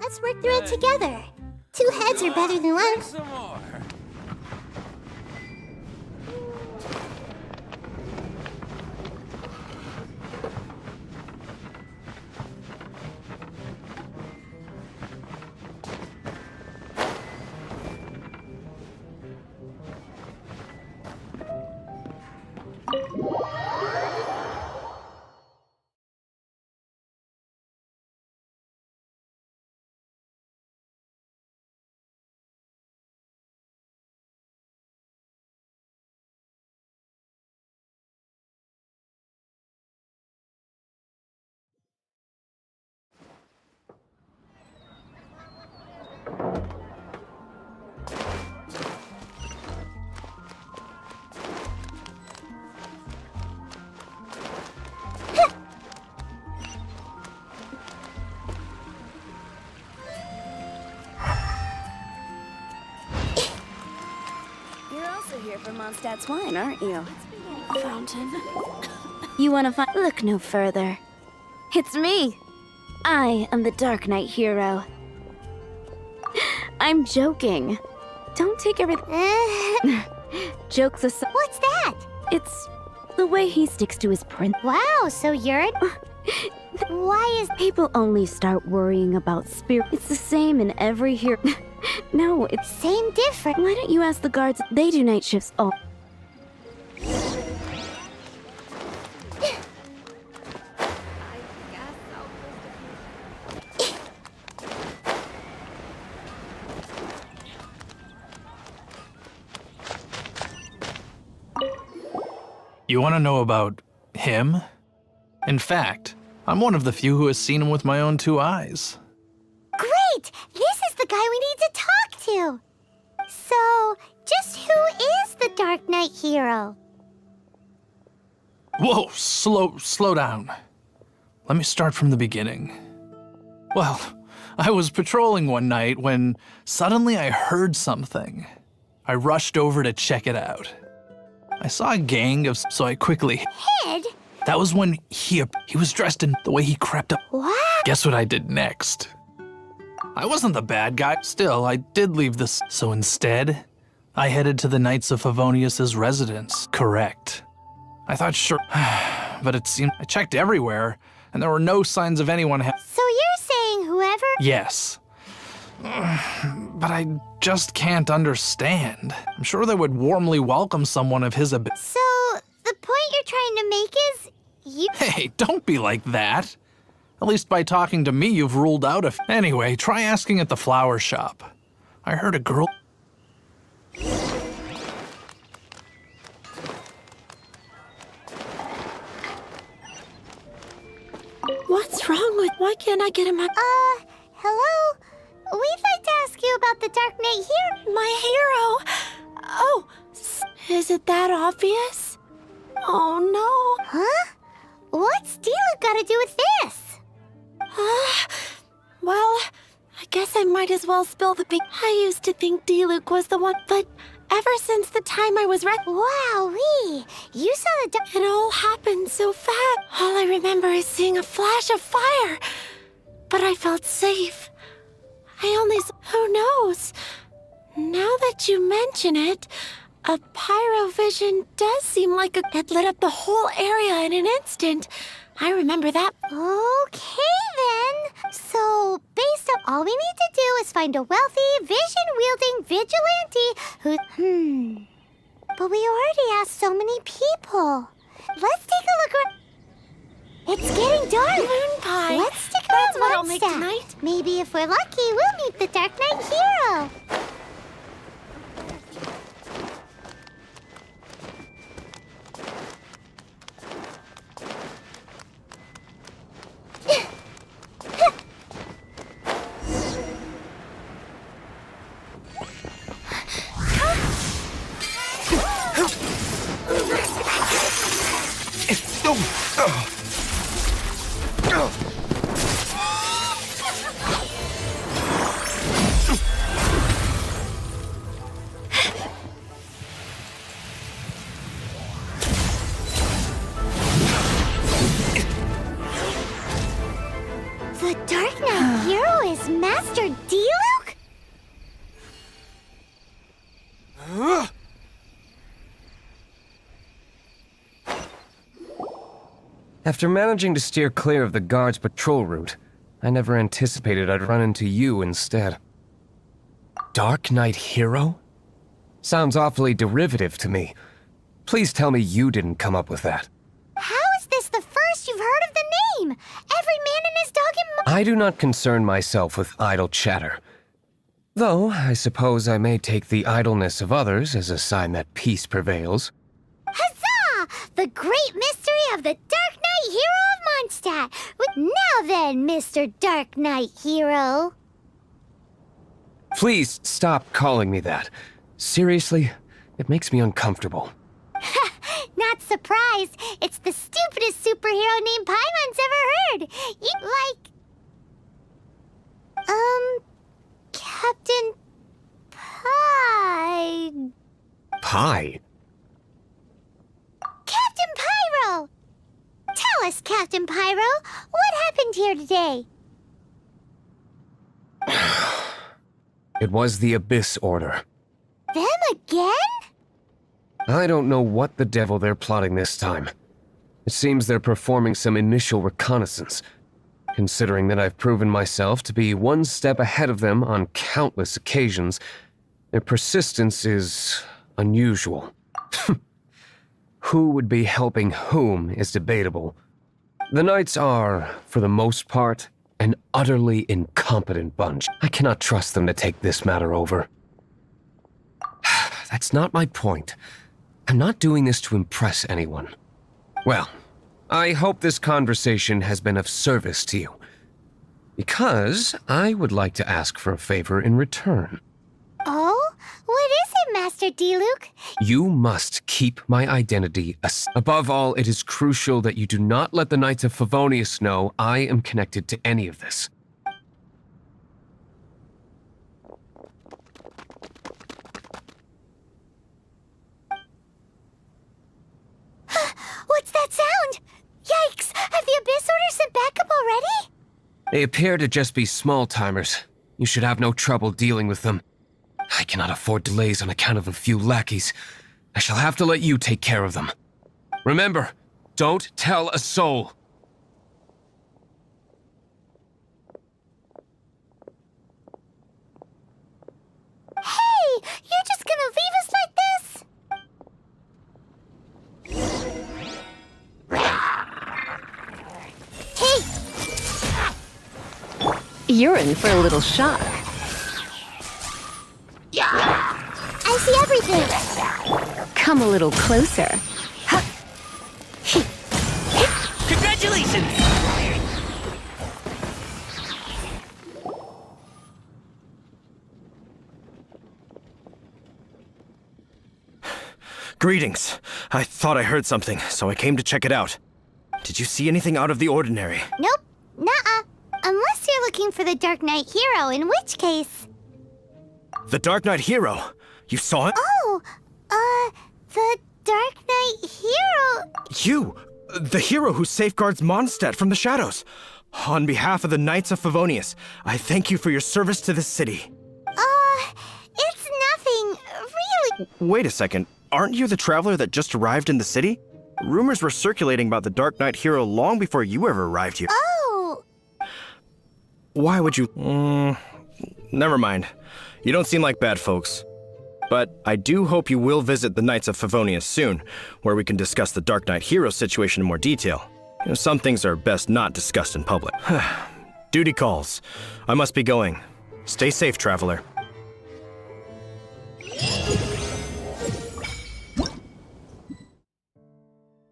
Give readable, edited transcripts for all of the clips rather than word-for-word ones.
Let's work through it together. 2 heads are better than 1. Some more. You're also here for Mondstadt's wine, aren't you? Fountain. You want to find? Look no further. It's me. I am the Darknight hero. I'm joking. Don't take everything. Jokes aside. What's that? It's the way he sticks to his prince. Wow, so you're... Why is... People only start worrying about spirit. It's the same in every hero. No, it's... Same different. Why don't you ask the guards? They do night shifts. Oh. You want to know about him? In fact, I'm one of the few who has seen him with my own 2 eyes. Great! This is the guy we need to talk to. So, just who is the Dark Knight hero? Whoa, slow down. Let me start from the beginning. Well, I was patrolling one night when suddenly I heard something. I rushed over to check it out. I saw a gang of, so I quickly... Head? That was when he was dressed in the way he crept up. What? Guess what I did next? I wasn't the bad guy. Still, I did leave this. So instead, I headed to the Knights of Favonius's residence. Correct. I thought sure, but it seemed I checked everywhere, and there were no signs of anyone. So you're saying whoever... Yes. But I just can't understand. I'm sure they would warmly welcome someone of his ability. So, the point you're trying to make is... You... Hey, don't be like that. At least by talking to me, you've ruled out a... Anyway, try asking at the flower shop. I heard a girl... What's wrong with... Why can't I get him a... Hello? We'd like to ask you about the Dark Knight here. My hero! Oh, is it that obvious? Oh, no. Huh? What's Diluc got to do with this? Well, I guess I might as well spill the beans. I used to think Diluc was the one, but ever since the time I was Wowee! You saw the dark... it all happened so fast. All I remember is seeing a flash of fire. But I felt safe. I only who knows? Now that you mention it, a pyrovision does seem like it lit up the whole area in an instant. I remember that. Okay, then. So, based on all we need to do is find a wealthy, vision-wielding vigilante who... But we already asked so many people. Let's take a look around. It's getting dark. Moon pie. Let's stick That's around what I'll make Mondstadt. tonight. Maybe if we're lucky, we'll meet the Dark Knight hero. The Dark Knight hero is Master Diluc? After managing to steer clear of the guard's patrol route, I never anticipated I'd run into you instead. Dark Knight hero? Sounds awfully derivative to me. Please tell me you didn't come up with that. How is this the first you've heard of the name? Every man and his dog and I do not concern myself with idle chatter. Though, I suppose I may take the idleness of others as a sign that peace prevails. Huzzah! The great mystery of the Dark Knight hero of Mondstadt. Now then, Mr. Dark Knight hero. Please stop calling me that. Seriously, it makes me uncomfortable. Not surprised. It's the stupidest superhero name Paimon's ever heard. Captain Pie. Pie? Captain Pyro! Tell us, Captain Pyro, what happened here today? It was the Abyss Order. Them again? I don't know what the devil they're plotting this time. It seems they're performing some initial reconnaissance. Considering that I've proven myself to be one step ahead of them on countless occasions, their persistence is unusual. Who would be helping whom is debatable. The Knights are, for the most part, an utterly incompetent bunch. I cannot trust them to take this matter over. That's not my point. I'm not doing this to impress anyone. Well, I hope this conversation has been of service to you. Because I would like to ask for a favor in return. Oh? What is it, Master Diluc? You must keep my identity above all, it is crucial that you do not let the Knights of Favonius know I am connected to any of this. What's that sound? Yikes! Have the Abyss Order sent backup already? They appear to just be small-timers. You should have no trouble dealing with them. I cannot afford delays on account of a few lackeys. I shall have to let you take care of them. Remember, don't tell a soul. Hey! You're just gonna leave us like this? Hey! You're in for a little shock. I see everything! Come a little closer. Congratulations! Greetings. I thought I heard something, so I came to check it out. Did you see anything out of the ordinary? Nope. Nuh-uh. Unless you're looking for the Dark Knight hero, in which case... The Dark Knight hero! You saw it? Oh, the Dark Knight hero... You! The hero who safeguards Mondstadt from the shadows! On behalf of the Knights of Favonius, I thank you for your service to this city. It's nothing, really. Wait a second. Aren't you the traveler that just arrived in the city? Rumors were circulating about the Dark Knight hero long before you ever arrived here. Oh, Why would you... never mind. You don't seem like bad folks. But I do hope you will visit the Knights of Favonius soon, where we can discuss the Dark Knight hero situation in more detail. You know, some things are best not discussed in public. Duty calls. I must be going. Stay safe, traveler.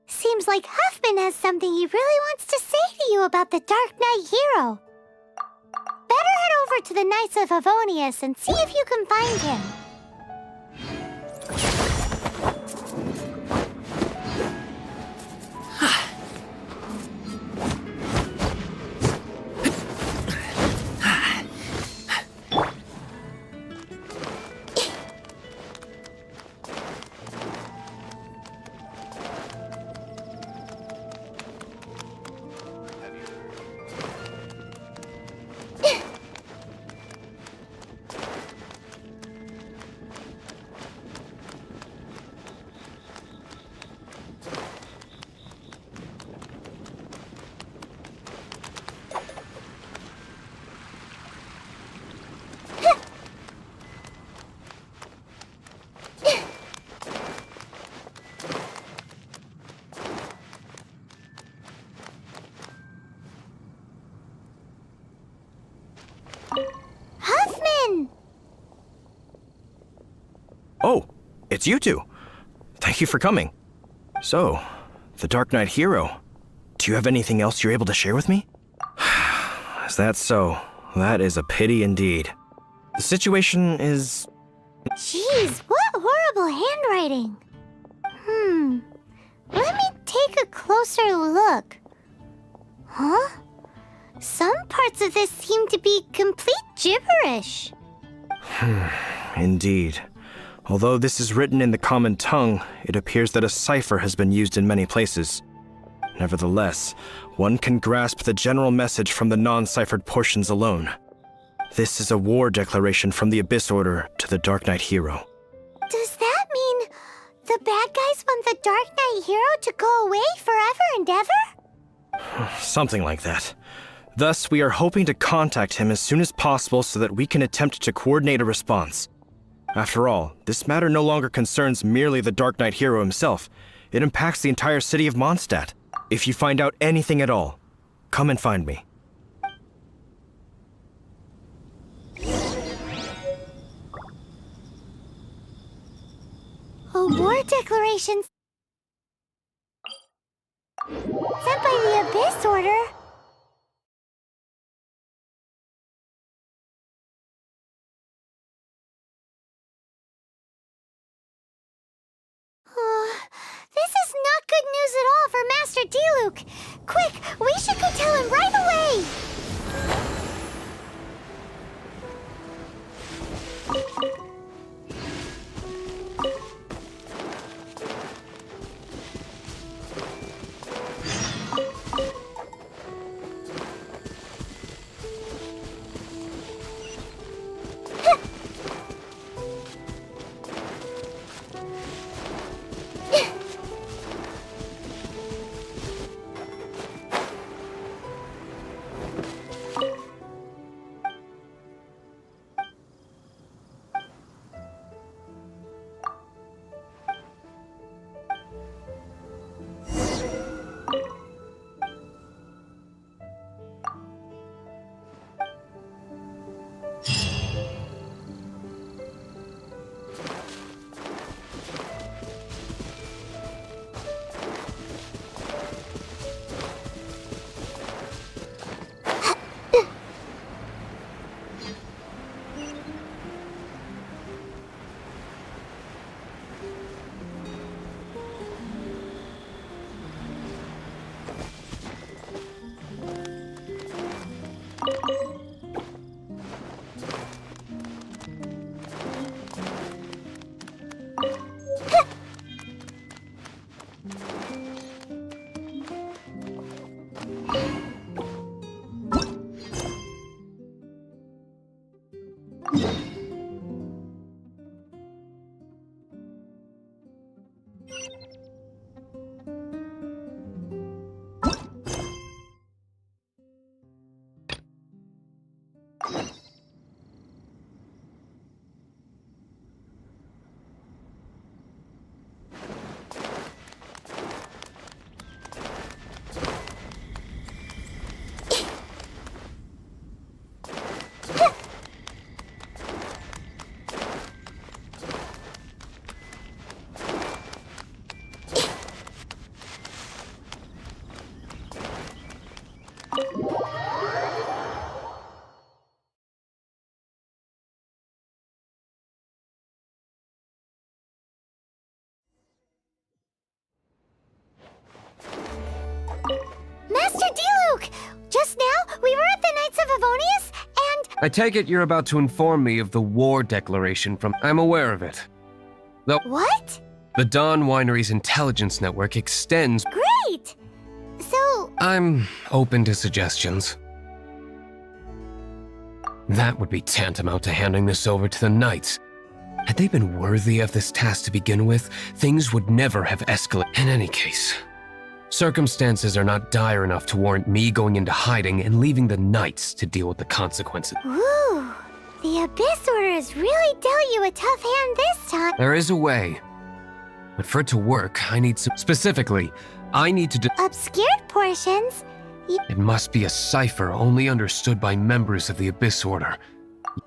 seems like Huffman has something he really wants to say to you about the Dark Knight hero. Better head over to the Knights of Favonius and see if you can find him. it's you two. Thank you for coming. So, the Darknight hero. Do you have anything else you're able to share with me? Is that so? That is a pity indeed. The situation is... Jeez, what horrible handwriting. Let me take a closer look. Huh? Some parts of this seem to be complete gibberish. Indeed. Although this is written in the common tongue, it appears that a cipher has been used in many places. Nevertheless, one can grasp the general message from the non-ciphered portions alone. This is a war declaration from the Abyss Order to the Darknight hero. Does that mean the bad guys want the Darknight hero to go away forever and ever? Something like that. Thus, we are hoping to contact him as soon as possible so that we can attempt to coordinate a response. After all, this matter no longer concerns merely the Darknight hero himself. It impacts the entire city of Mondstadt. If you find out anything at all, come and find me. A war declaration sent by the Abyss Order. This is not good news at all for Master Diluc. Quick, we should go tell him right away. Master Diluc! Just now, we were at the Knights of Avonius, and... I take it you're about to inform me of the war declaration from... I'm aware of it. Though What? the Dawn Winery's intelligence network extends... Great! So, I'm open to suggestions. That would be tantamount to handing this over to the Knights. Had they been worthy of this task to begin with, things would never have escalated. In any case, circumstances are not dire enough to warrant me going into hiding and leaving the Knights to deal with the consequences. ooh, the Abyss Order has really dealt you a tough hand this time. There is a way. But for it to work, I need some... Specifically, I need to... Obscured portions? It must be a cipher only understood by members of the Abyss Order.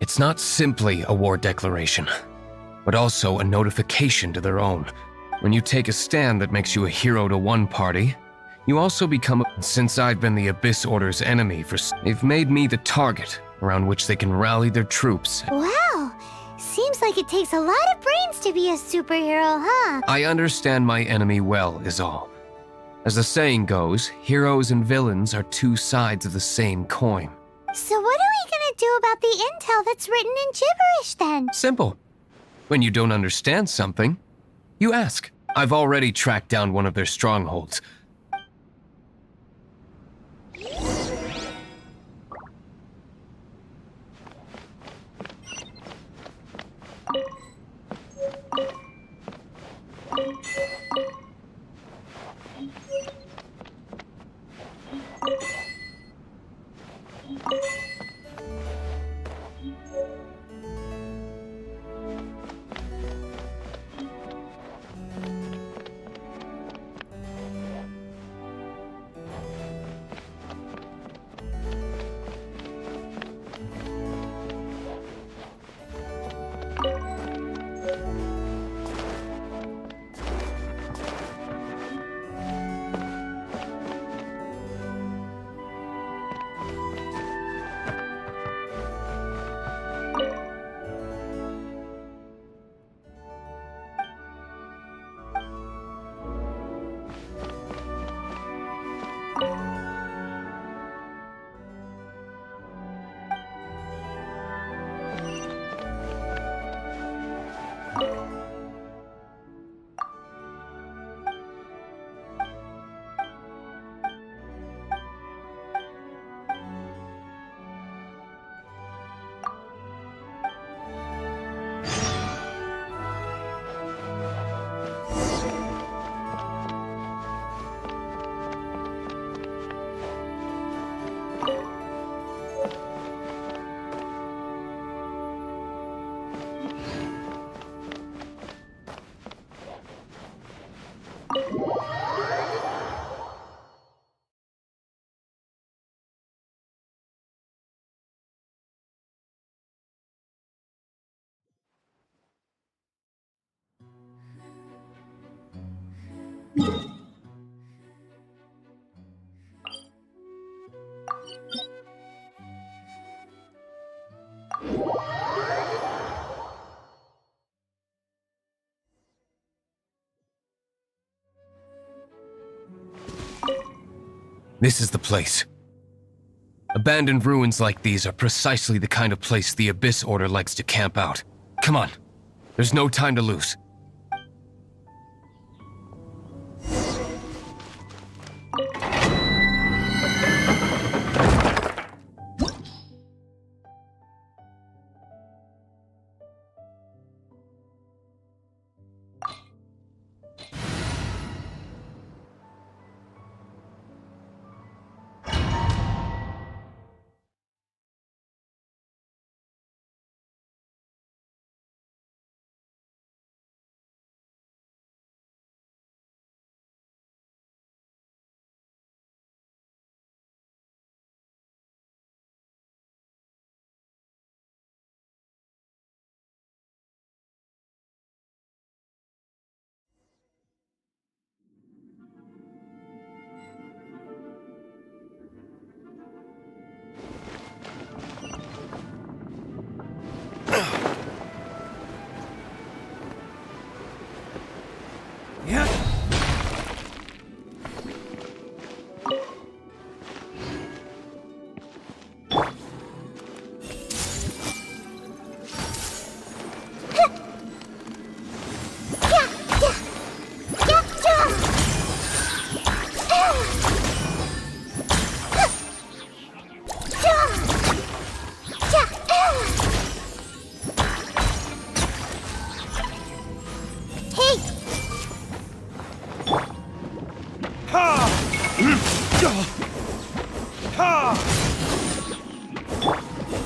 It's not simply a war declaration. but also a notification to their own. When you take a stand that makes you a hero to one party, you also become Since I've been the Abyss Order's enemy they've made me the target around which they can rally their troops. Wow. Seems like it takes a lot of brains to be a superhero, huh? I understand my enemy well, is all. As the saying goes, heroes and villains are two sides of the same coin. So what are we gonna do about the intel that's written in gibberish then? Simple. When you don't understand something, you ask. I've already tracked down one of their strongholds. This is the place. Abandoned ruins like these are precisely the kind of place the Abyss Order likes to camp out. Come on. There's no time to lose.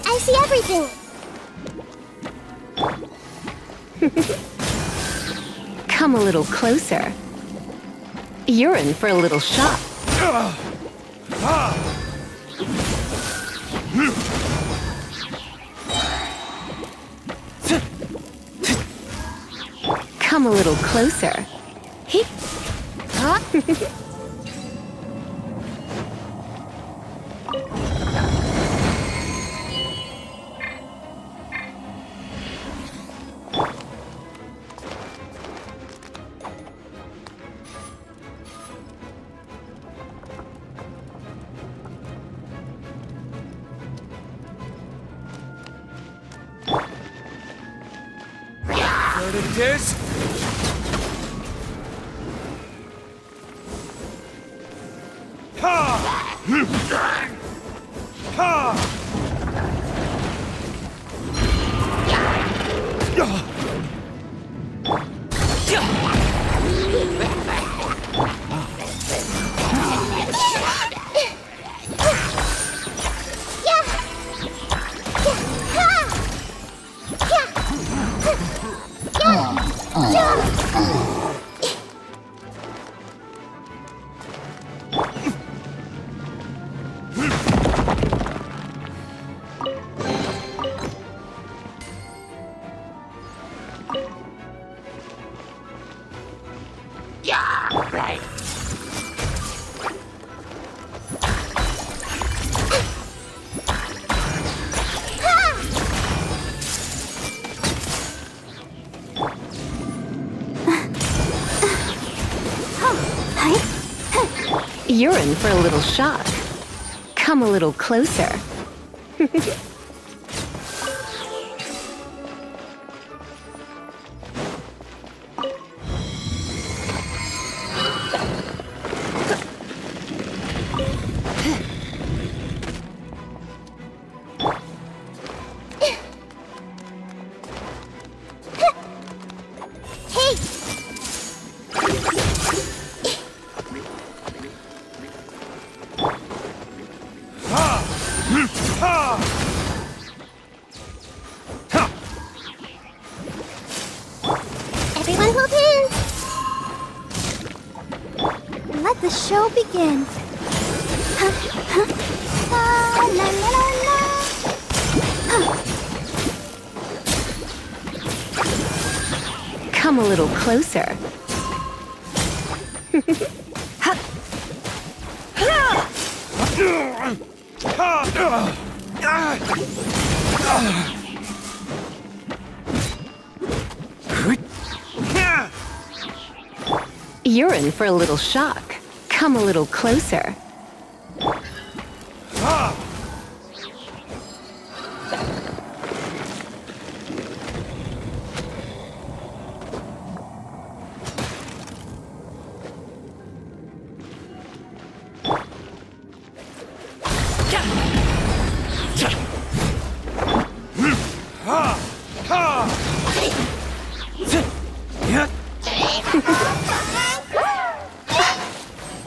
I see everything. Come a little closer. You're in for a little shock. Come a little closer. There it is! You're in for a little shock. Come a little closer. Everyone hold hands. Let the show begin. La, la, la, la, la. Come a little closer. You're in for a little shock. Come a little closer.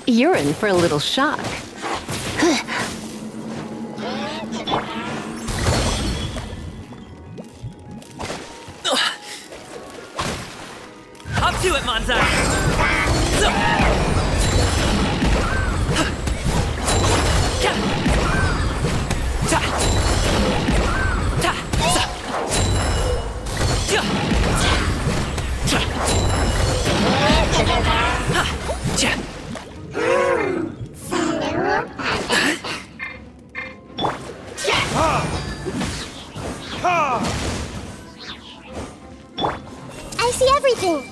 You're in for a little shock. Up to it, Manzai! I see everything.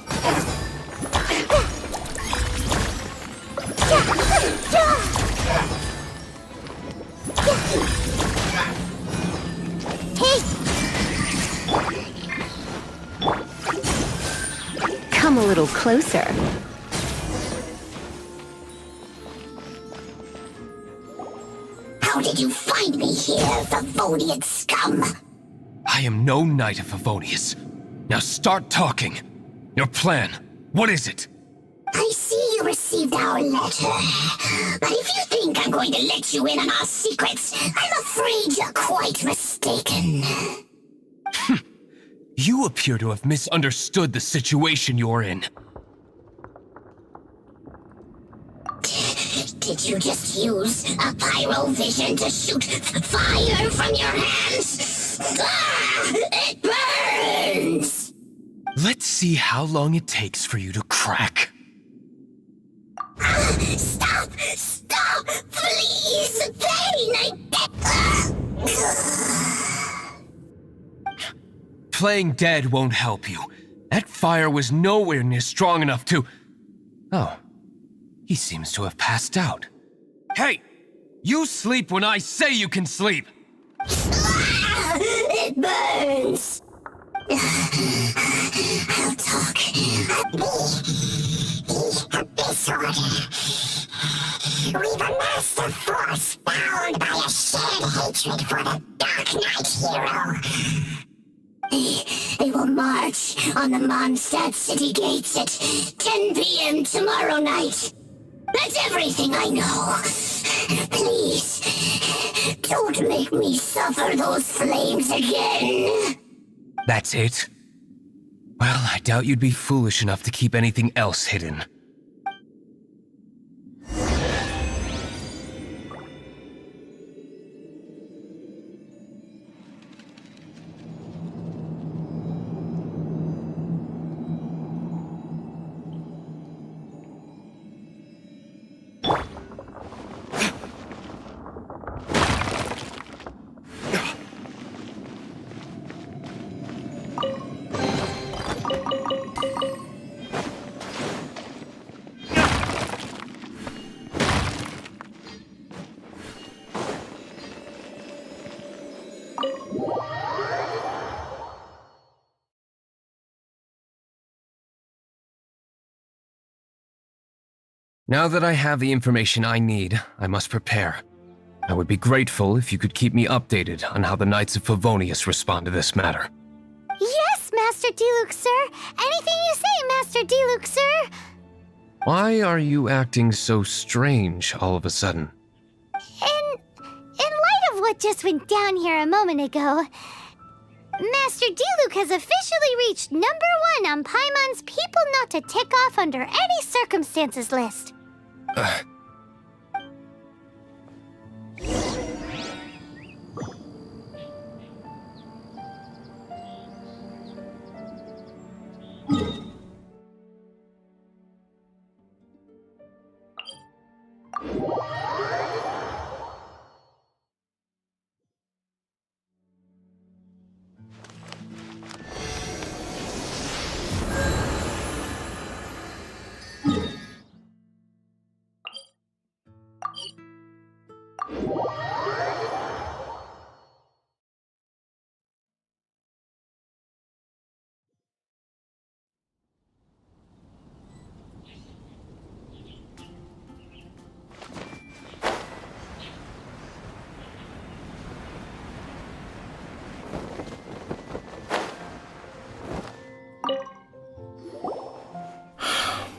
Come a little closer. How did you find me here, Favonian scum? I am no knight of Favonius. Now start talking. Your plan, what is it? I see you received our letter. But if you think I'm going to let you in on our secrets, I'm afraid you're quite mistaken. You appear to have misunderstood the situation you're in. Did you just use a pyro vision to shoot fire from your hands? Ah, it burns! Let's see how long it takes for you to crack. Stop! Stop! Please! Pain! Playing dead won't help you. That fire was nowhere near strong enough to... Oh. He seems to have passed out. Hey! You sleep when I say you can sleep! It burns! I'll talk. The Abyss Order. We've amassed a force bound by a shared hatred for the Darknight hero. They will march on the Mondstadt city gates at 10 p.m. tomorrow night. That's everything I know. Please, don't make me suffer those flames again. That's it? Well, I doubt you'd be foolish enough to keep anything else hidden. Now that I have the information I need, I must prepare. I would be grateful if you could keep me updated on how the Knights of Favonius respond to this matter. Yes, Master Diluc, sir. Anything you say, Master Diluc, sir. Why are you acting so strange all of a sudden? In light of what just went down here a moment ago, Master Diluc has officially reached #1 on Paimon's People Not to Tick Off Under Any Circumstances list.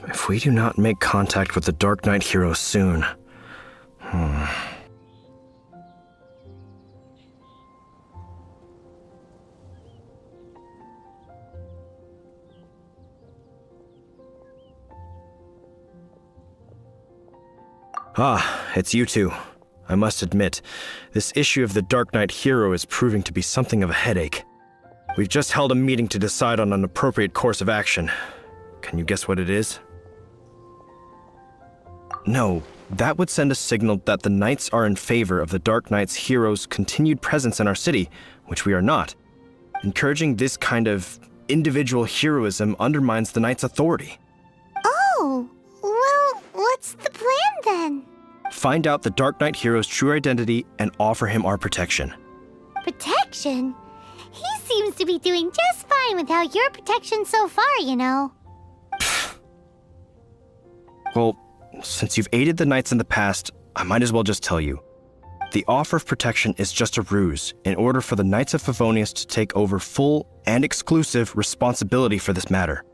If we do not make contact with the Darknight hero soon... Ah, it's you two. I must admit, this issue of the Darknight hero is proving to be something of a headache. We've just held a meeting to decide on an appropriate course of action. Can you guess what it is? No, that would send a signal that the Knights are in favor of the Darknight's hero's continued presence in our city, which we are not. Encouraging this kind of individual heroism undermines the Knights' authority. Oh, well, what's the plan then? Find out the Darknight hero's true identity and offer him our protection. Protection? He seems to be doing just fine without your protection so far, you know. Well, since you've aided the Knights in the past, I might as well just tell you. The offer of protection is just a ruse in order for the Knights of Favonius to take over full and exclusive responsibility for this matter.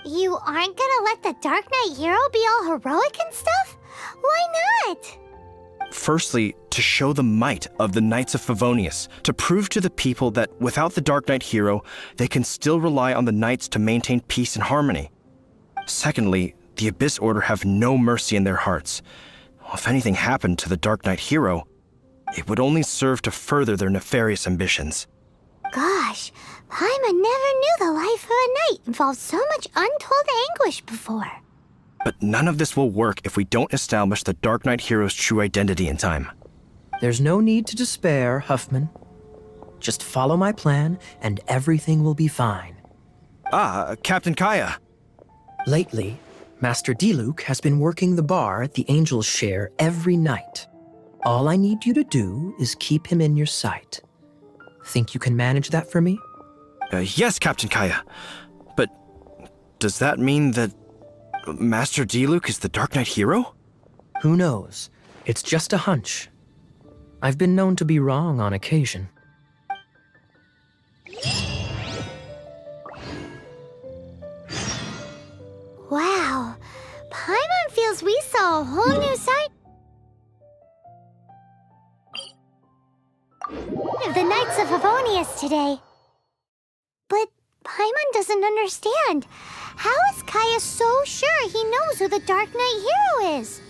You aren't gonna let the Darknight hero be all heroic and stuff? Why not? Firstly, to show the might of the Knights of Favonius, to prove to the people that without the Darknight hero, they can still rely on the Knights to maintain peace and harmony. Secondly, the Abyss Order have no mercy in their hearts. If anything happened to the Darknight hero, it would only serve to further their nefarious ambitions. gosh, Paimon never knew the life of a knight involved so much untold anguish before. But none of this will work if we don't establish the Darknight hero's true identity in time. There's no need to despair, Huffman. Just follow my plan, and everything will be fine. Ah, Captain Kaya. Lately, Master Diluc has been working the bar at the Angel's Share every night. All I need you to do is keep him in your sight. Think you can manage that for me? Yes, Captain Kaya. But does that mean that Master Diluc is the Darknight hero? Who knows? It's just a hunch. I've been known to be wrong on occasion. Wow, Paimon feels we saw a whole new side of the Knights of Favonius today. But Paimon doesn't understand. How is Kaya so sure he knows who the Dark Knight hero is?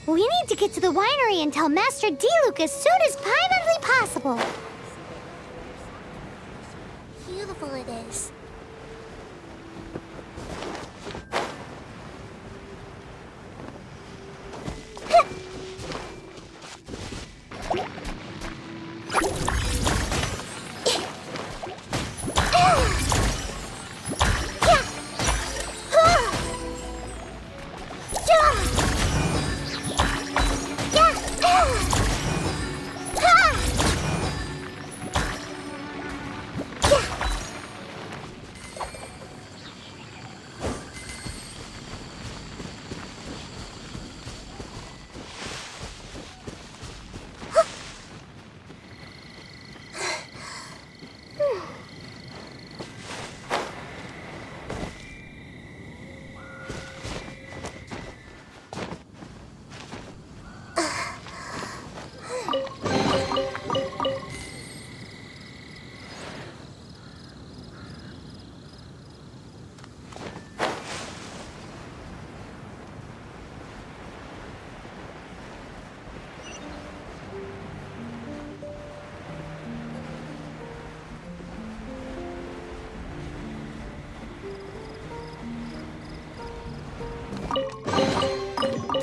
We need to get to the winery and tell Master Diluc as soon as Paimonly possible. Beautiful it is.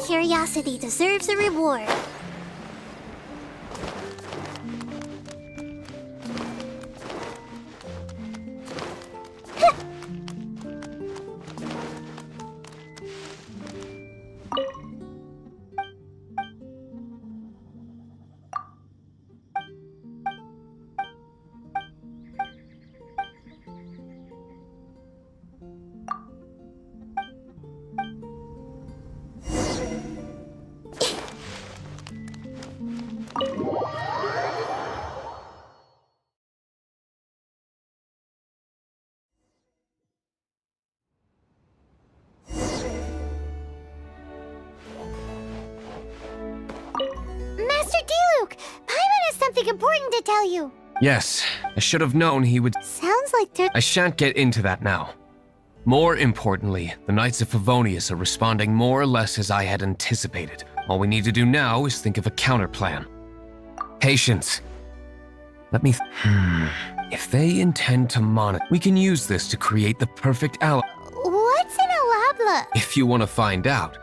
Curiosity deserves a reward. Master Diluc! Paimon has something important to tell you. Yes, I should have known he would. Sounds like there... I shan't get into that now. More importantly, the Knights of Favonius are responding more or less as I had anticipated. All we need to do now is think of a counterplan. Patience. Let me... If they intend to monitor, we can use this to create the perfect ally. What's an alabla? If you want to find out,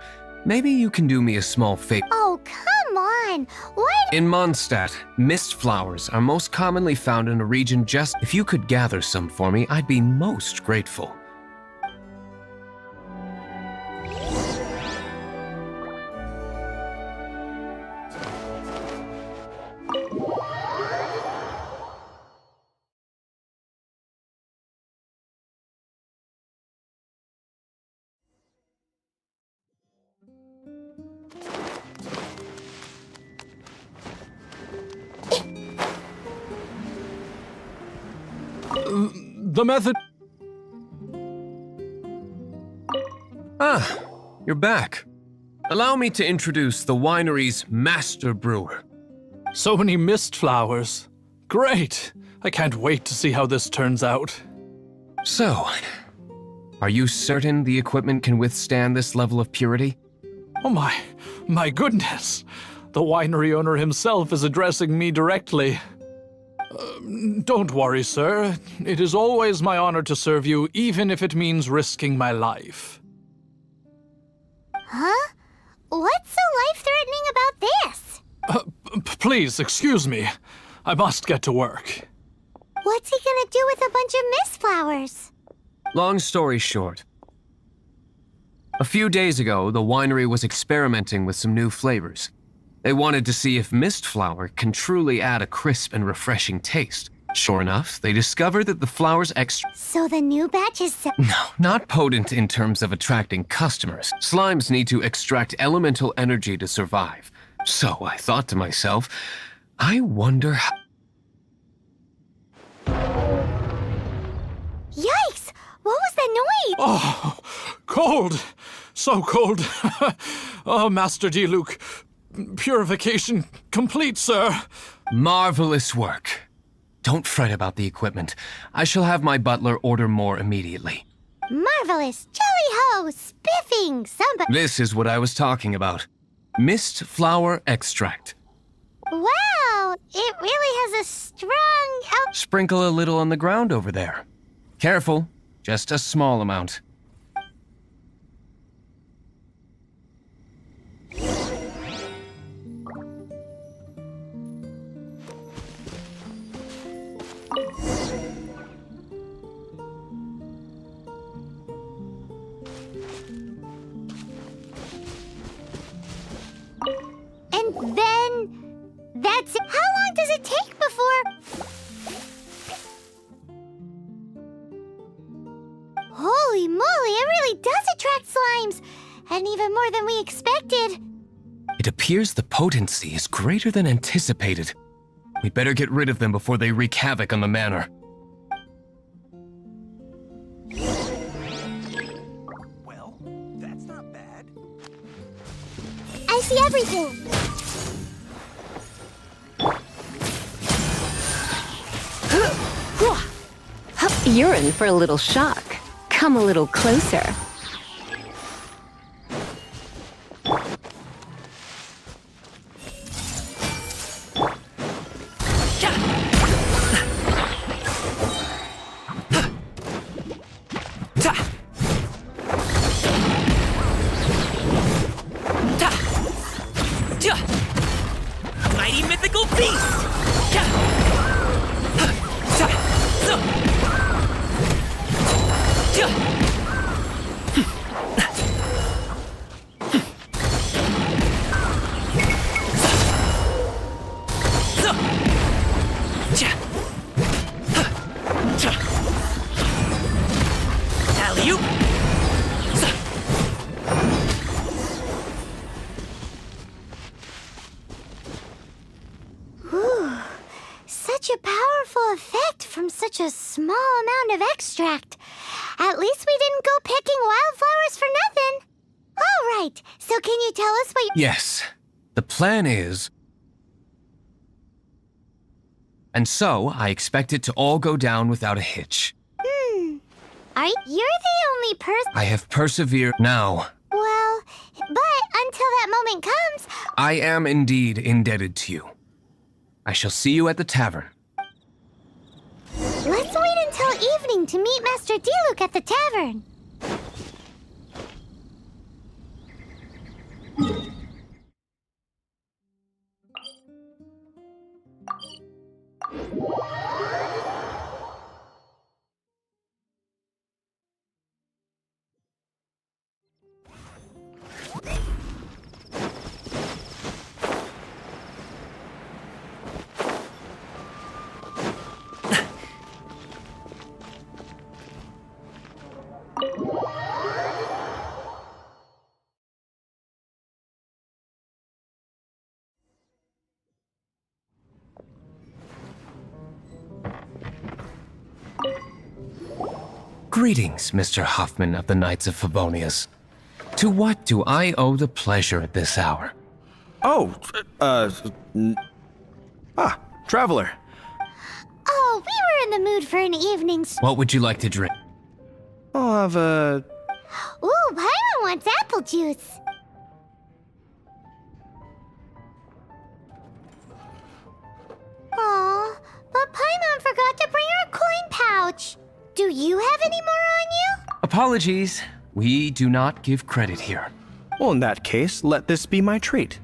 maybe you can do me a small favor. Oh, come on. Why... In Mondstadt, mist flowers are most commonly found in a region just... If you could gather some for me, I'd be most grateful. The method... Ah, you're back. Allow me to introduce the winery's master brewer. So many mist flowers. Great! I can't wait to see how this turns out. So, are you certain the equipment can withstand this level of purity? Oh my goodness! The winery owner himself is addressing me directly. Don't worry, sir. It is always my honor to serve you, even if it means risking my life. Huh? What's so life-threatening about this? Please, excuse me. I must get to work. What's he gonna do with a bunch of mist flowers? Long story short, a few days ago, the winery was experimenting with some new flavors. They wanted to see if mist flower can truly add a crisp and refreshing taste. Sure enough, they discovered that the flower's So the new batch is No, not potent in terms of attracting customers. Slimes need to extract elemental energy to survive. So I thought to myself, I wonder how... Yikes! What was that noise? Oh, cold! So cold. Oh, Master D-Luke. Purification complete, sir. Marvelous work. Don't fret about the equipment. I shall have my butler order more immediately. Marvelous! Jolly-ho! Spiffing! Somebody... This is what I was talking about. Mist flower extract. Wow! It really has a strong... Sprinkle a little on the ground over there. Careful, just a small amount. And then... That's it. How long does it take before... Holy moly, it really does attract slimes! And even more than we expected. It appears the potency is greater than anticipated. We better get rid of them before they wreak havoc on the manor. Well, that's not bad. I see everything. You're in for a little shock. Come a little closer. Mighty mythical beast! Alley-oop! Such a powerful effect from such a small amount of extract. At least we didn't go picking wildflowers for nothing. All right, so can you tell us what you... Yes, the plan is... And so, I expect it to all go down without a hitch. You're the only person... I have persevered now. Well, but until that moment comes... I am indeed indebted to you. I shall see you at the tavern. Let's wait until evening to meet Master D-Luke at the tavern. Greetings, Mr. Huffman of the Knights of Favonius. To what do I owe the pleasure at this hour? Oh, traveler. Oh, we were in the mood for an evening... What would you like to drink? I'll have a... Ooh, Paimon wants apple juice. Aw, but Paimon Apologies. We do not give credit here. Well, in that case, let this be my treat.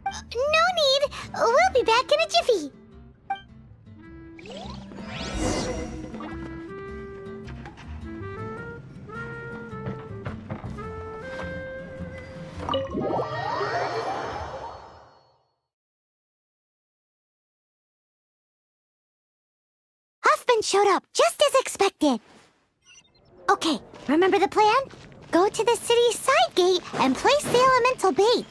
No need. We'll be back in a jiffy. Huffman showed up just as expected. Okay, remember the plan? Go to the city's side gate and place the elemental bait.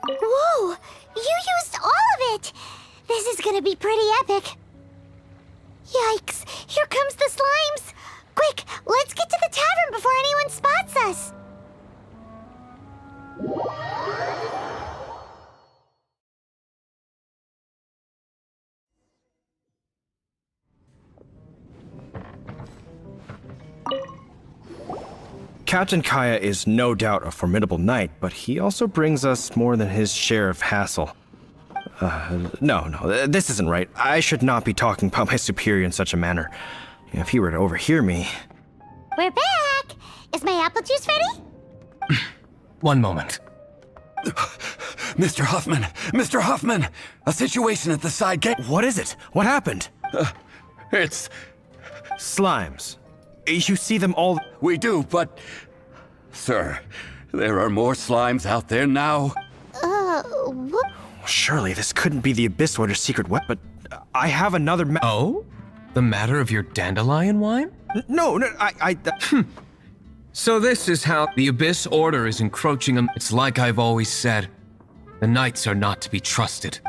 Whoa! You used all of it! This is gonna be pretty epic. Yikes! Here comes the slimes! Quick, let's get to the tavern before anyone spots us! Captain Kaya is no doubt a formidable knight, but he also brings us more than his share of hassle. No, this isn't right. I should not be talking about my superior in such a manner. If he were to overhear me... We're back! Is my apple juice ready? One moment. Mr. Huffman! Mr. Huffman! A situation at the side gate. What is it? What happened? It's... Slimes. You see them all... We do, but... Sir, there are more slimes out there now. What? Surely this couldn't be the Abyss Order's secret weapon, but I have another Oh? The matter of your dandelion wine? No, I... So this is how the Abyss Order is encroaching on... It's like I've always said. The Knights are not to be trusted.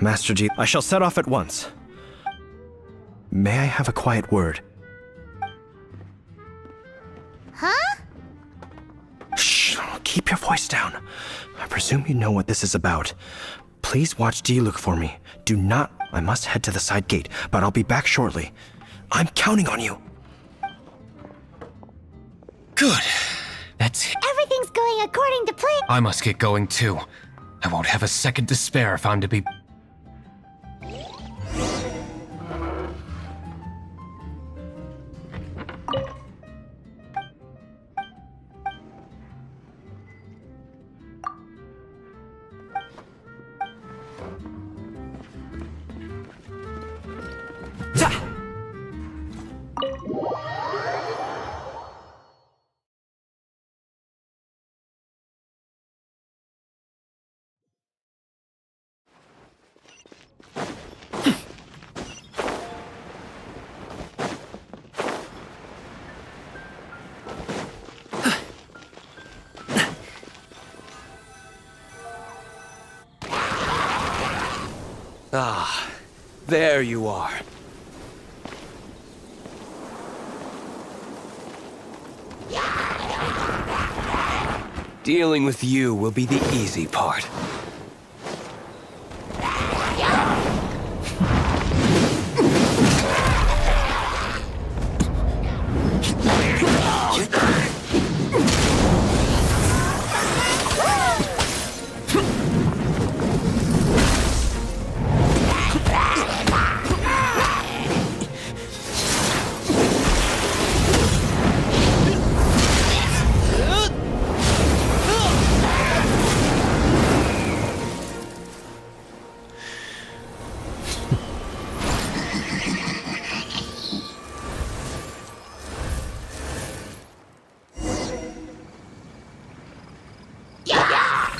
Master G, I shall set off at once. May I have a quiet word? Huh? Shh, keep your voice down. I presume you know what this is about. Please watch Diluc for me. Do not... I must head to the side gate, but I'll be back shortly. I'm counting on you. Good. That's it. Everything's going according to plan. I must get going too. I won't have a second to spare if I'm to be... Ah, there you are. Dealing with you will be the easy part.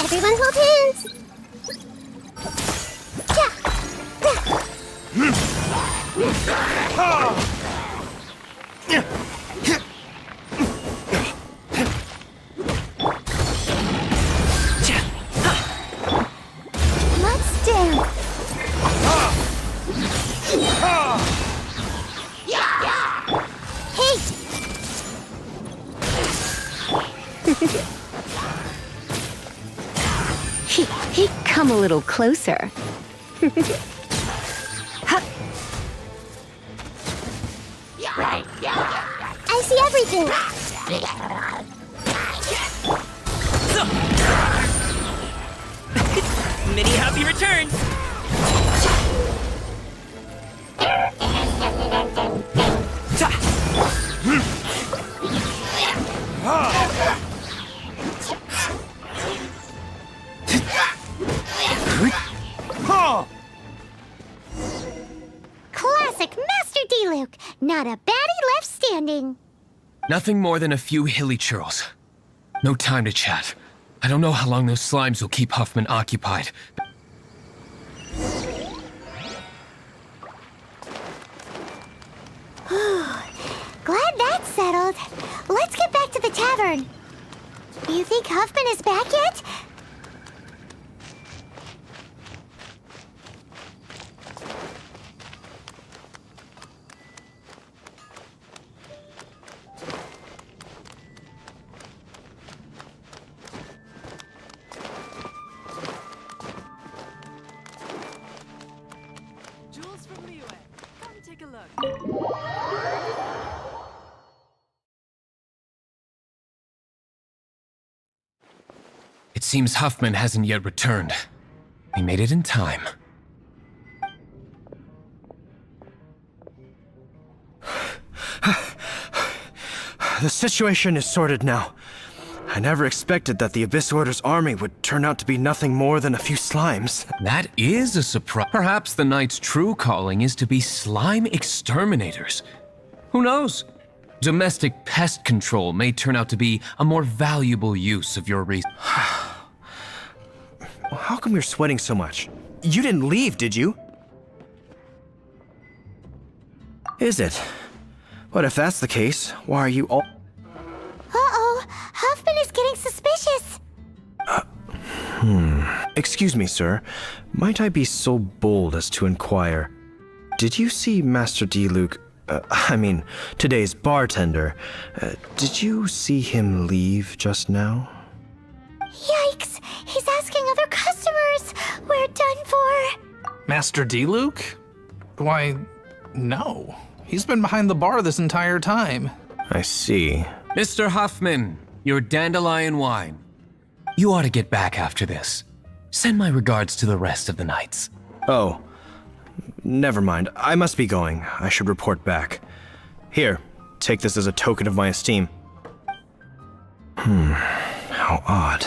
Everyone hold hands. Let's dance. Hey! Come a little closer. I see everything. Many happy returns! Classic Master D-Luke. Not a baddie left standing. Nothing more than a few hilly churls. No time to chat. I don't know how long those slimes will keep Huffman occupied. Glad that's settled. Let's get back to the tavern. You think Huffman is back yet? It seems Huffman hasn't yet returned. He made it in time. The situation is sorted now. I never expected that the Abyss Order's army would turn out to be nothing more than a few slimes. That is a surprise. Perhaps the Knight's true calling is to be slime exterminators. Who knows? Domestic pest control may turn out to be a more valuable use of your resources. How come you're sweating so much? You didn't leave, did you? Is it? But if that's the case, why are you all... Uh-oh, Huffman is getting suspicious. Excuse me, sir. Might I be so bold as to inquire? Did you see Master D-Luke, today's bartender? Did you see him leave just now? Yikes, he's asking other customers. We're done for. Master D-Luke? Why, no. He's been behind the bar this entire time. I see. Mr. Huffman, your dandelion wine. You ought to get back after this. Send my regards to the rest of the knights. Oh, never mind. I must be going. I should report back. Here, take this as a token of my esteem. How odd.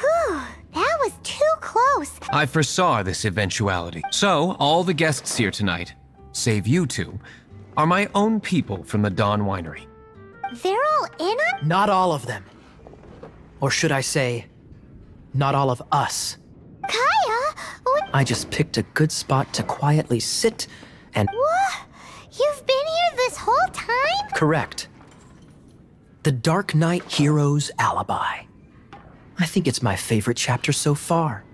Whew, that was too close. I foresaw this eventuality. So, all the guests here tonight, save you two, are my own people from the Dawn Winery. They're all in on. Not all of them. Or should I say, not all of us. Kaya? What? I just picked a good spot to quietly sit and... What? You've been here this whole time? Correct. The Darknight hero's alibi. I think it's my favorite chapter so far.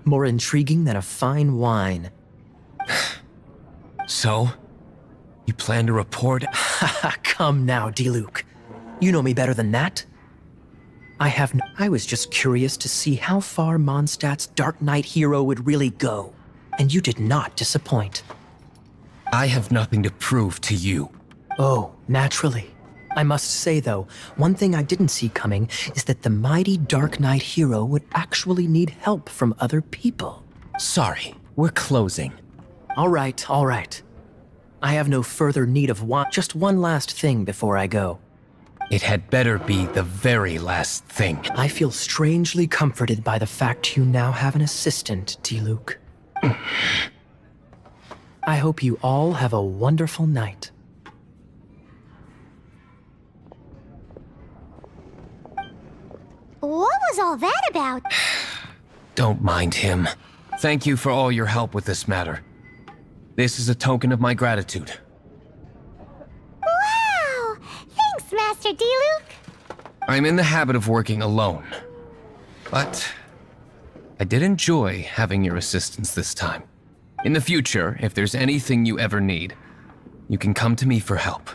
More intriguing than a fine wine. So, you plan to report? Come now, D-Luke. You know me better than that. I was just curious to see how far Mondstadt's Darknight hero would really go. And you did not disappoint. I have nothing to prove to you. Oh, naturally. I must say, though, one thing I didn't see coming is that the mighty Darknight hero would actually need help from other people. Sorry, we're closing. All right, all right. I have no further need of wine. Just one last thing before I go. It had better be the very last thing. I feel strangely comforted by the fact you now have an assistant, D-Luke. I hope you all have a wonderful night. What was all that about? Don't mind him. Thank you for all your help with this matter. This is a token of my gratitude. Wow! Thanks, Master D-Luke. I'm in the habit of working alone. But I did enjoy having your assistance this time. In the future, if there's anything you ever need, you can come to me for help.